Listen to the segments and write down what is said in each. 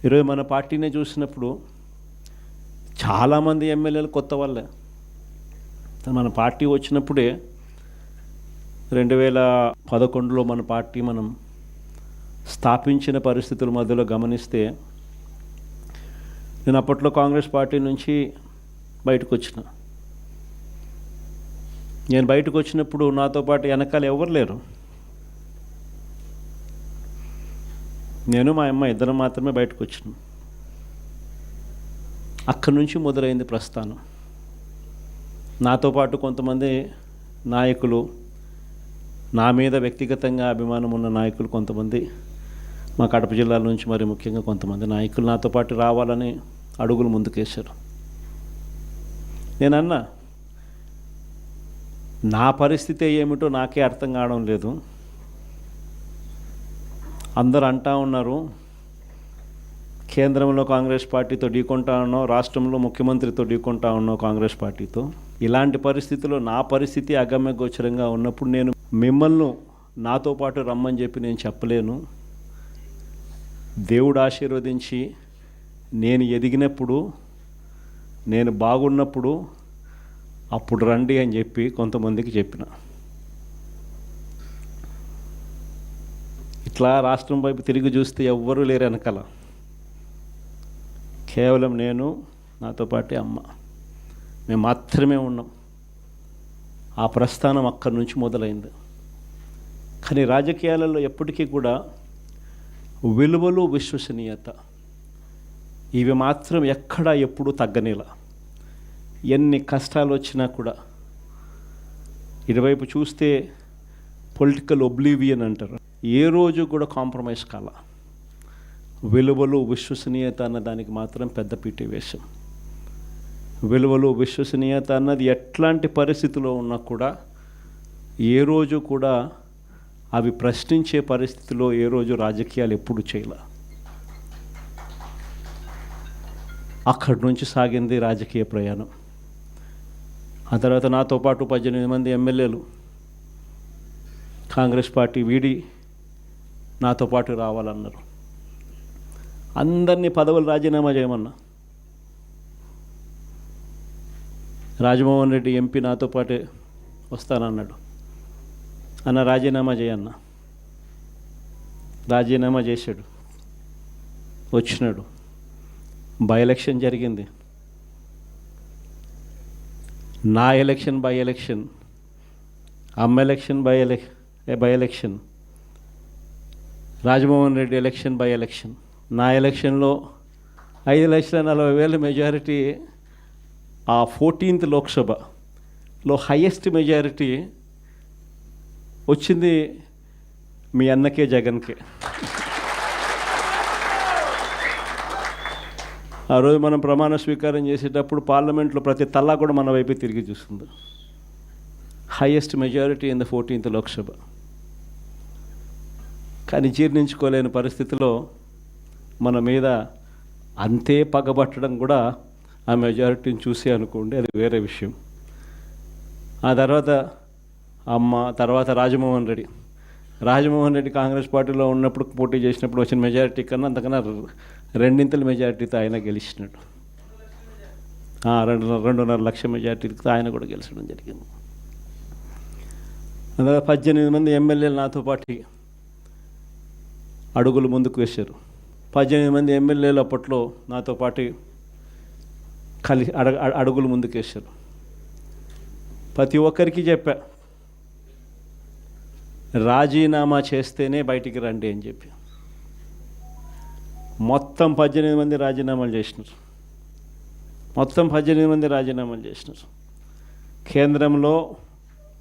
ఈరోజు మన పార్టీని చూసినప్పుడు చాలామంది ఎమ్మెల్యేలు కొత్త వాళ్ళే. మన పార్టీ వచ్చినప్పుడే 2011లో మన పార్టీ మనం స్థాపించిన పరిస్థితుల మధ్యలో గమనిస్తే, నేను అప్పట్లో కాంగ్రెస్ పార్టీ నుంచి బయటకు వచ్చిన. నేను బయటకు వచ్చినప్పుడు నాతో పాటు వెనకాల ఎవరు లేరు. నేను మా అమ్మ ఇద్దరం మాత్రమే బయటకు వచ్చినాం. అక్కడి నుంచి మొదలైంది ప్రస్థానం. నాతో పాటు కొంతమంది నాయకులు, నా మీద వ్యక్తిగతంగా అభిమానం ఉన్న నాయకులు కొంతమంది, మా కడప జిల్లాల నుంచి మరి ముఖ్యంగా కొంతమంది నాయకులు నాతో పాటు రావాలని అడుగులు ముందుకేశారు. నేనన్నా, నా పరిస్థితి ఏమిటో నాకే అర్థం కావడం లేదు. అందరూ అంటా ఉన్నారు, కేంద్రంలో కాంగ్రెస్ పార్టీతో ఢీకొంటా ఉన్నావు, రాష్ట్రంలో ముఖ్యమంత్రితో ఢీకొంటా ఉన్నావు కాంగ్రెస్ పార్టీతో. ఇలాంటి పరిస్థితుల్లో నా పరిస్థితి అగమ్య గోచరంగా ఉన్నప్పుడు నేను మిమ్మల్ని నాతో పాటు రమ్మని చెప్పి నేను చెప్పలేను. దేవుడు ఆశీర్వదించి నేను ఎదిగినప్పుడు, నేను బాగున్నప్పుడు అప్పుడు రండి అని చెప్పి కొంతమందికి చెప్పిన. ఇట్లా రాష్ట్రం వైపు తిరిగి చూస్తే ఎవ్వరూ లేరు వెనకాల. కేవలం నేను, నాతో పాటే అమ్మ, మేము మాత్రమే ఉన్నాం. ఆ ప్రస్థానం అక్కడి నుంచి మొదలైంది. కానీ రాజకీయాలలో ఎప్పటికీ కూడా విలువలు, విశ్వసనీయత ఇవి మాత్రం ఎక్కడా ఎప్పుడూ తగ్గనేలా. ఎన్ని కష్టాలు వచ్చినా కూడా ఇటువైపు చూస్తే పొలిటికల్ ఒబ్లివియన్ అంటారు, ఏ రోజు కూడా కాంప్రమైజ్ కాల. విలువలు, విశ్వసనీయత అన్న దానికి మాత్రం పెద్దపీట వేశాం. విలువలు, విశ్వసనీయత అన్నది ఎట్లాంటి పరిస్థితిలో ఉన్నా కూడా ఏ రోజు కూడా అవి ప్రశ్నించే పరిస్థితిలో ఏ రోజు రాజకీయాలు ఎప్పుడు చేయాల. అక్కడి నుంచి సాగింది రాజకీయ ప్రయాణం. ఆ తర్వాత నాతో పాటు 18 మంది ఎమ్మెల్యేలు కాంగ్రెస్ పార్టీ వీడి నాతో పాటు రావాలన్నారు. అందరినీ పదవులు రాజీనామా చేయమన్నా. రాజమోహన్ రెడ్డి ఎంపీ నాతో పాటే వస్తానన్నాడు. అన్న రాజీనామా చేయన్నా. రాజీనామా చేశాడు, వచ్చినాడు. బై ఎలక్షన్ జరిగింది. నా ఎలక్షన్ బై ఎలక్షన్, అమ్మ election by election, Rajamohan Reddy election by election. నా ఎలక్షన్లో 5,40,000 మెజారిటీ, ఆ 14th లోక్సభలో హయ్యెస్ట్ మెజారిటీ వచ్చింది మీ అన్నకే, జగన్కే. ఆ రోజు మనం ప్రమాణ స్వీకారం చేసేటప్పుడు పార్లమెంట్లో ప్రతి తల్లా కూడా మన వైపు తిరిగి చూస్తుంది. Highest majority in the 14th Lok Sabha. కానీ జీర్ణించుకోలేని పరిస్థితిలో మన మీద అంతే పగబట్టడం కూడా ఆ మెజారిటీని చూసి అనుకోండి, అది వేరే విషయం. ఆ తర్వాత అమ్మ, తర్వాత రాజమోహన్ రెడ్డి కాంగ్రెస్ పార్టీలో ఉన్నప్పుడు పోటీ చేసినప్పుడు వచ్చిన మెజారిటీ కన్నా అంతకన్నా 2 మెజారిటీతో ఆయన గెలిచినాడు. 2.5 లక్షల మెజారిటీతో ఆయన కూడా గెలిచడం జరిగింది. అందువల్ల 18 మంది ఎమ్మెల్యేలు నాతో పాటు అడుగులు ముందుకు వేశారు. 18 మంది ఎమ్మెల్యేలు అప్పట్లో నాతో పాటు అడుగులు ముందుకు వేశారు. ప్రతి ఒక్కరికి చెప్పా, రాజీనామా చేస్తేనే బయటికి రండి అని చెప్పి. మొత్తం 18 మంది రాజీనామాలు చేసినారు.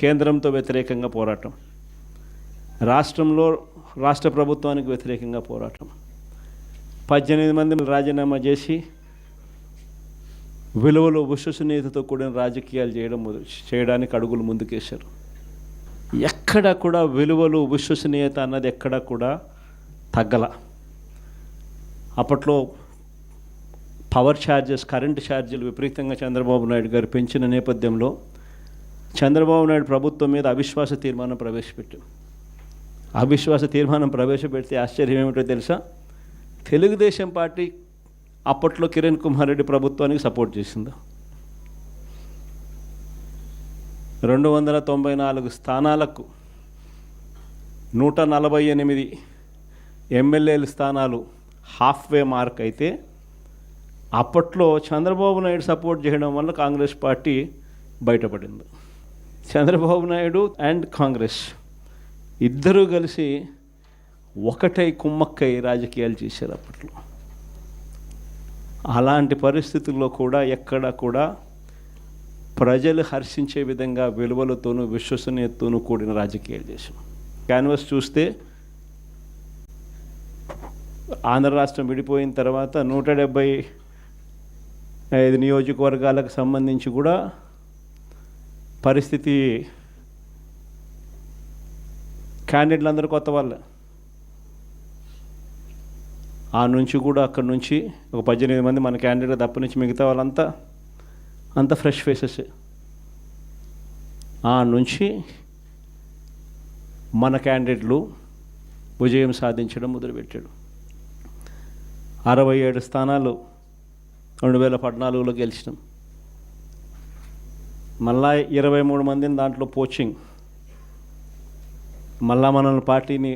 కేంద్రంతో వ్యతిరేకంగా పోరాటం, రాష్ట్రంలో రాష్ట్ర ప్రభుత్వానికి వ్యతిరేకంగా పోరాటం. 18 మంది రాజీనామా చేసి విలువలు, విశ్వసనీయతతో కూడిన రాజకీయాలు చేయడానికి అడుగులు ముందుకేశారు. ఎక్కడ కూడా విలువలు, విశ్వసనీయత అన్నది ఎక్కడ కూడా తగ్గల. అప్పట్లో పవర్ ఛార్జెస్, కరెంటు ఛార్జీలు విపరీతంగా చంద్రబాబు నాయుడు గారు పెంచిన నేపథ్యంలో చంద్రబాబు నాయుడు ప్రభుత్వం మీద అవిశ్వాస తీర్మానం ప్రవేశపెట్టాం. అవిశ్వాస తీర్మానం ప్రవేశపెడితే ఆశ్చర్యం ఏమిటో తెలుసా? తెలుగుదేశం పార్టీ అప్పట్లో కిరణ్ కుమార్ రెడ్డి ప్రభుత్వానికి సపోర్ట్ చేసింది. 294 స్థానాలకు 148 ఎమ్మెల్యేల స్థానాలు హాఫ్వే మార్క్ అయితే అప్పట్లో చంద్రబాబు నాయుడు సపోర్ట్ చేయడం వల్ల కాంగ్రెస్ పార్టీ బయటపడింది. చంద్రబాబు నాయుడు అండ్ కాంగ్రెస్ ఇద్దరూ కలిసి ఒకటై కుమ్మక్కై రాజకీయాలు చేశారు అప్పట్లో. అలాంటి పరిస్థితుల్లో కూడా ఎక్కడ కూడా ప్రజలు హర్షించే విధంగా విలువలతోనూ విశ్వసనీయతతోనూ కూడిన రాజకీయాలు చేశాం. క్యాన్వాస్ చూస్తే ఆంధ్ర రాష్ట్రం విడిపోయిన తర్వాత 175 నియోజకవర్గాలకు సంబంధించి కూడా పరిస్థితి క్యాండిడేట్లు అందరూ కొత్త వాళ్ళే. ఆ నుంచి కూడా అక్కడి నుంచి ఒక 18 మంది మన క్యాండిడేట్ తప్ప నుంచి మిగతా వాళ్ళంతా ఫ్రెష్ ఫేసెస్. ఆ నుంచి మన క్యాండిడేట్లు విజయం సాధించడం మొదలుపెట్టాడు. 67 స్థానాలు 2014లో గెలిచినాం. మళ్ళా 23 మందిని దాంట్లో పోచింగ్, మళ్ళా మనల్ని పార్టీని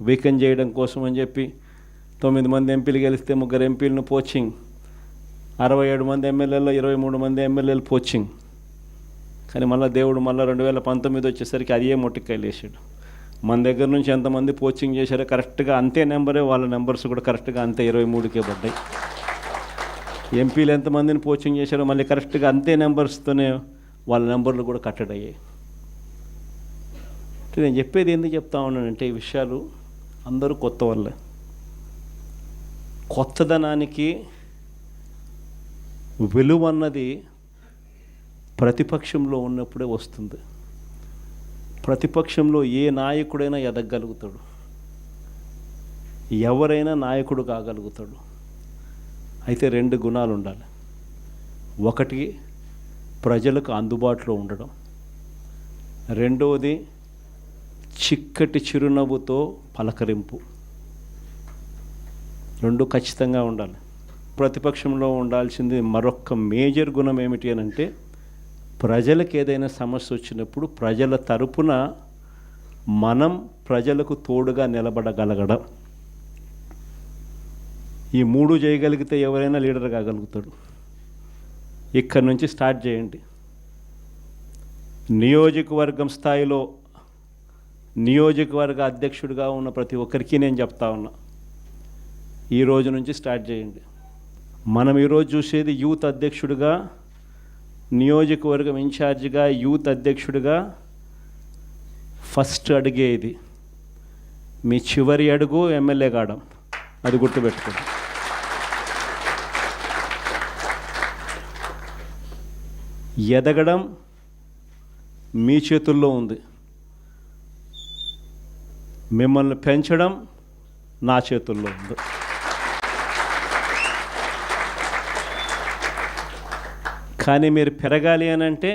వీకెన్ చేయడం కోసం అని చెప్పి 9 మంది ఎంపీలు గెలిస్తే 3 ఎంపీలను పోచింగ్, 67 మంది ఎమ్మెల్యేలో 23 మంది ఎమ్మెల్యేలు పోచింగ్. కానీ మళ్ళీ దేవుడు 2019 వచ్చేసరికి అదే మొట్టికాయలు వేసాడు. మన దగ్గర నుంచి ఎంతమంది పోచింగ్ చేశారో కరెక్ట్గా అంతే నెంబరే, వాళ్ళ నెంబర్స్ కూడా కరెక్ట్గా అంతే 23కే పడ్డాయి. ఎంపీలు ఎంతమందిని పోచింగ్ చేశారో మళ్ళీ కరెక్ట్గా అంతే నెంబర్స్తోనే వాళ్ళ నెంబర్లు కూడా కట్టడయ్యాయి. నేను చెప్పేది ఎందుకు చెప్తా ఉన్నానంటే ఈ విషయాలు అందరూ కొత్త వాళ్ళే. కొత్తదనానికి విలువ అన్నది ప్రతిపక్షంలో ఉన్నప్పుడే వస్తుంది. ప్రతిపక్షంలో ఏ నాయకుడైనా ఎదగలుగుతాడు, ఎవరైనా నాయకుడు కాగలుగుతాడు. అయితే 2 గుణాలు ఉండాలి. ఒకటి ప్రజలకు అందుబాటులో ఉండడం, రెండవది చిక్కటి చిరునవ్వుతో పలకరింపు. 2 ఖచ్చితంగా ఉండాలి. ప్రతిపక్షంలో ఉండాల్సింది మరొక మేజర్ గుణం ఏమిటి అని అంటే ప్రజలకు ఏదైనా సమస్య వచ్చినప్పుడు ప్రజల తరపున మనం ప్రజలకు తోడుగా నిలబడగలగడం. ఈ 3 చేయగలిగితే ఎవరైనా లీడర్ కాగలుగుతాడు. ఇక్కడి నుంచి స్టార్ట్ చేయండి. నియోజకవర్గం స్థాయిలో నియోజకవర్గ అధ్యక్షుడిగా ఉన్న ప్రతి ఒక్కరికి నేను చెప్తా ఉన్నా, ఈ రోజు నుంచి స్టార్ట్ చేయండి. మనం ఈరోజు చూసేది యూత్ అధ్యక్షుడిగా, నియోజకవర్గం ఇన్ఛార్జిగా, యూత్ అధ్యక్షుడిగా ఫస్ట్ అడిగే ఇది. మీ చివరి అడుగు ఎమ్మెల్యే కావడం, అది గుర్తుపెట్టుకోండి. ఎదగడం మీ చేతుల్లో ఉంది, మిమ్మల్ని పెంచడం నా చేతుల్లో ఉంది. కానీ మీరు పెరగాలి అని అంటే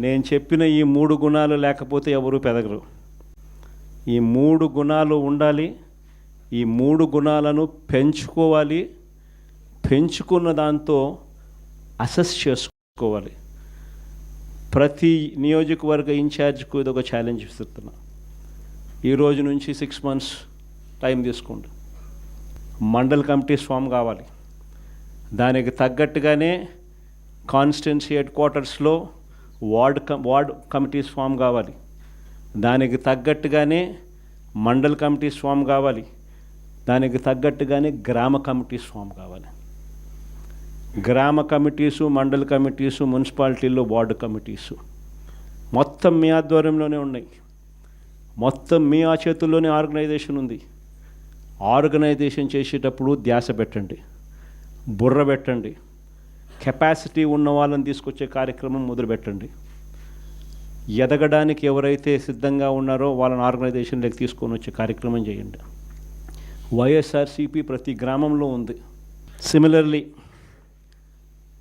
నేను చెప్పిన ఈ 3 గుణాలు లేకపోతే ఎవరు పెరగరు. ఈ 3 గుణాలు ఉండాలి. ఈ 3 గుణాలను పెంచుకోవాలి. పెంచుకున్న దాంతో అసెస్ చేసుకోవాలి. ప్రతి నియోజకవర్గ ఇన్ఛార్జ్కు ఇది ఒక ఛాలెంజ్ ఇస్తున్నా. ఈ రోజు నుంచి 6 months టైం తీసుకోండి. మండల్ కమిటీస్ ఫామ్ కావాలి. దానికి తగ్గట్టుగానే కాన్స్టిట్యున్సీ హెడ్ క్వార్టర్స్లో వార్డ్ కమిటీస్ ఫామ్ కావాలి. దానికి తగ్గట్టుగానే మండల్ కమిటీస్ ఫామ్ కావాలి. దానికి తగ్గట్టుగానే గ్రామ కమిటీస్ ఫామ్ కావాలి. గ్రామ కమిటీసు, మండల్ కమిటీసు, మున్సిపాలిటీల్లో వార్డు కమిటీసు మొత్తం మీ ఆధ్వర్యంలోనే ఉన్నాయి. మొత్తం మీ ఆ చేతుల్లోనే ఆర్గనైజేషన్ ఉంది. ఆర్గనైజేషన్ చేసేటప్పుడు ధ్యాస పెట్టండి, బుర్ర పెట్టండి. కెపాసిటీ ఉన్న వాళ్ళని తీసుకొచ్చే కార్యక్రమం మొదలుపెట్టండి. ఎదగడానికి ఎవరైతే సిద్ధంగా ఉన్నారో వాళ్ళని ఆర్గనైజేషన్లోకి తీసుకొని వచ్చే కార్యక్రమం చేయండి. వైఎస్ఆర్సీపీ ప్రతి గ్రామంలో ఉంది. సిమిలర్లీ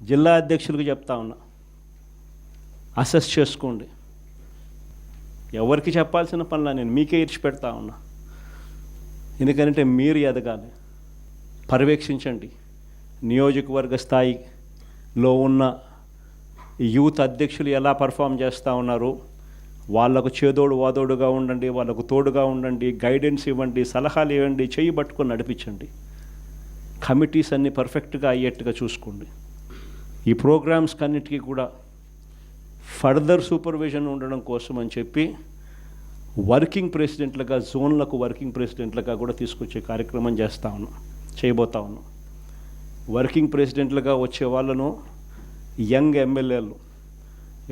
జిల్లా అధ్యక్షులకు చెప్తా ఉన్నా, అసెస్ చేసుకోండి. ఎవరికి చెప్పాల్సిన పనులా నేను మీకే ఇచ్చి పెడతా ఉన్నా. ఎందుకంటే మీరు ఎదగాలి. పర్యవేక్షించండి. నియోజకవర్గ స్థాయిలో ఉన్న యూత్ అధ్యక్షులు ఎలా పర్ఫామ్ చేస్తూ ఉన్నారు, వాళ్ళకు చేదోడు వాదోడుగా ఉండండి, వాళ్ళకు తోడుగా ఉండండి, గైడెన్స్ ఇవ్వండి, సలహాలు ఇవ్వండి, చెయ్యి పట్టుకొని నడిపించండి. కమిటీస్ అన్నీ పర్ఫెక్ట్గా అయ్యేట్టుగా చూసుకోండి. ఈ ప్రోగ్రామ్స్ అన్నిటికీ కూడా ఫర్దర్ సూపర్విజన్ ఉండడం కోసం అని చెప్పి వర్కింగ్ ప్రెసిడెంట్లుగా, జోన్లకు వర్కింగ్ ప్రెసిడెంట్లుగా కూడా తీసుకొచ్చే కార్యక్రమం చేయబోతా ఉన్నాం. వర్కింగ్ ప్రెసిడెంట్లుగా వచ్చే వాళ్ళను యంగ్ ఎమ్మెల్యేలు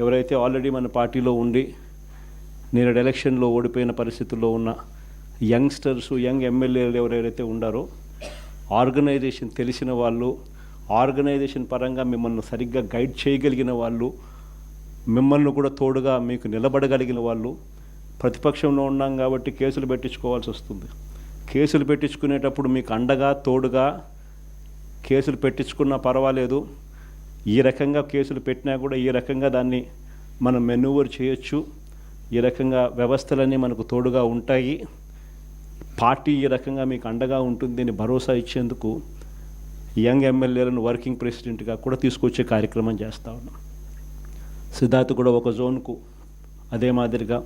ఎవరైతే ఆల్రెడీ మన పార్టీలో ఉండి నేడు ఎలక్షన్లో ఓడిపోయిన పరిస్థితుల్లో ఉన్న యంగ్స్టర్స్, యంగ్ ఎమ్మెల్యేలు ఎవరైతే ఉండారో, ఆర్గనైజేషన్ తెలిసిన వాళ్ళు, ఆర్గనైజేషన్ పరంగా మిమ్మల్ని సరిగ్గా గైడ్ చేయగలిగిన వాళ్ళు, మిమ్మల్ని కూడా తోడుగా మీకు నిలబడగలిగిన వాళ్ళు. ప్రతిపక్షంలో ఉన్నాం కాబట్టి కేసులు పెట్టించుకోవాల్సి వస్తుంది. కేసులు పెట్టించుకునేటప్పుడు మీకు అండగా తోడుగా కేసులు పెట్టించుకున్నా పర్వాలేదు, ఈ రకంగా కేసులు పెట్టినా కూడా ఈ రకంగా దాన్ని మనం మెనూవర్ చేయొచ్చు, ఈ రకంగా వ్యవస్థలన్నీ మనకు తోడుగా ఉంటాయి, పార్టీ ఈ రకంగా మీకు అండగా ఉంటుంది అని భరోసా ఇచ్చేందుకు యంగ్ ఎమ్మెల్యేలను వర్కింగ్ ప్రెసిడెంట్గా కూడా తీసుకొచ్చే కార్యక్రమం చేస్తూ ఉన్నాం. సిద్ధార్థ్ కూడా ఒక జోన్కు అదే మాదిరిగా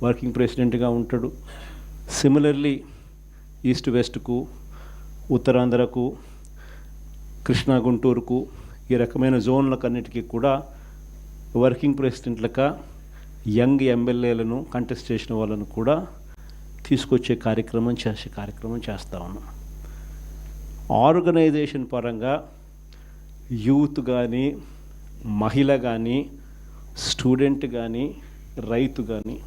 వర్కింగ్ ప్రెసిడెంట్గా ఉంటాడు. సిమిలర్లీ ఈస్ట్ వెస్ట్కు, ఉత్తరాంధ్రకు, కృష్ణా గుంటూరుకు, ఈ రకమైన జోన్లకన్నిటికీ కూడా వర్కింగ్ ప్రెసిడెంట్లుగా యంగ్ ఎమ్మెల్యేలను కంటెస్ట్ చేసిన వాళ్ళను కూడా తీసుకొచ్చే కార్యక్రమం చేస్తూ ఉన్నాం. ఆర్గనైజేషన్ పరంగా యూత్ కానీ, మహిళ కానీ, స్టూడెంట్ కానీ, రైతు కానీ,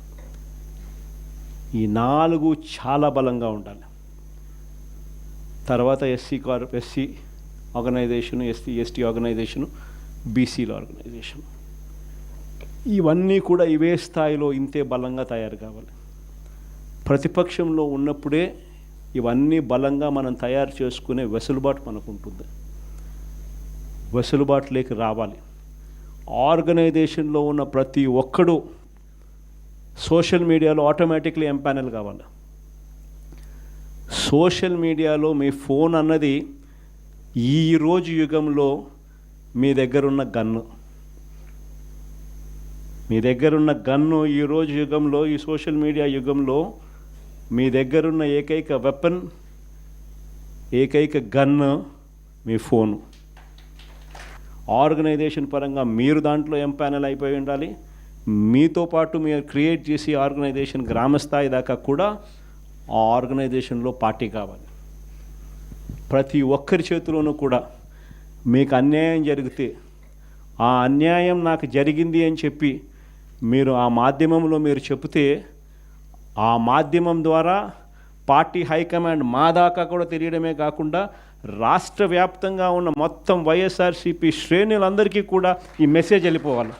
ఈ 4 చాలా బలంగా ఉండాలి. తర్వాత ఎస్సీ ఆర్గనైజేషను, ఎస్టీ ఆర్గనైజేషను, బీసీల ఆర్గనైజేషన్, ఇవన్నీ కూడా ఇవే స్థాయిలో ఇంతే బలంగా తయారు కావాలి. ప్రతిపక్షంలో ఉన్నప్పుడే ఇవన్నీ బలంగా మనం తయారు చేసుకునే వెసులుబాటు మనకు ఉంటుంది. వెసులుబాటులోకి రావాలి. ఆర్గనైజేషన్లో ఉన్న ప్రతి ఒక్కడు సోషల్ మీడియాలో ఆటోమేటిక్లీ ఎంపానల్ కావాలి. సోషల్ మీడియాలో మీ ఫోన్ అన్నది ఈరోజు యుగంలో మీ దగ్గరున్న గన్ను, ఈరోజు యుగంలో, ఈ సోషల్ మీడియా యుగంలో మీ దగ్గరున్న ఏకైక వెపన్, ఏకైక గన్ను మీ ఫోను. ఆర్గనైజేషన్ పరంగా మీరు దాంట్లో ఎంపానల్ అయిపోయి ఉండాలి. మీతో పాటు మీరు క్రియేట్ చేసి ఆర్గనైజేషన్ గ్రామస్థాయి దాకా కూడా ఆ ఆర్గనైజేషన్లో పార్టీ కావాలి. ప్రతి ఒక్కరి చేతిలోనూ కూడా మీకు అన్యాయం జరిగితే, ఆ అన్యాయం నాకు జరిగింది అని చెప్పి మీరు ఆ మాధ్యమంలో మీరు చెబితే, ఆ మాధ్యమం ద్వారా పార్టీ హైకమాండ్ మా దాకా కూడా తెలియడమే కాకుండా రాష్ట్ర వ్యాప్తంగా ఉన్న మొత్తం వైఎస్ఆర్సీపీ శ్రేణులందరికీ కూడా ఈ మెసేజ్ వెళ్ళిపోవాలి.